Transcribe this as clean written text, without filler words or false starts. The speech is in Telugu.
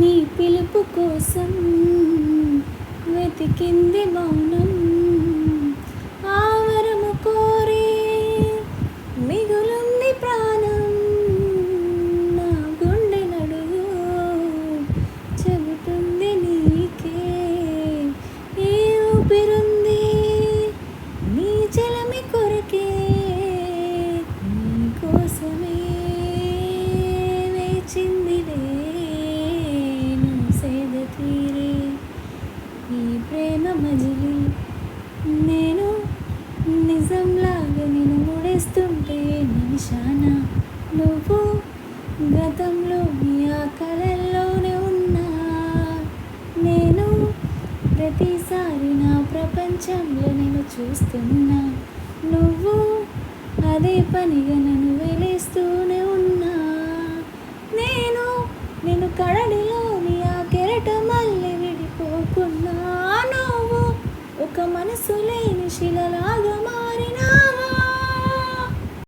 నీ పిలుపు కోసం వెతికింది మౌనం, ఆవరము కోరి మిగులుంది ప్రాణం. నా గుండె నడుగు చెబుతుంది నీకే ఈ ఊపిరుంది నీ చెలమి కొరకే, నీ కోసమే వేచిందిలే సేద తీరే ఈ ప్రేమ మజిలీ. నేను నిజంలాగా నేను ముడేస్తుంటే నిమిషాన నువ్వు గతంలో ఆ కలల్లోనే ఉన్నా. నేను ప్రతిసారి నా ప్రపంచంలో నేను చూస్తున్నా, నువ్వు అదే పనిగా నన్ను వెలిస్తూనే ఉన్నా. నేను కడలి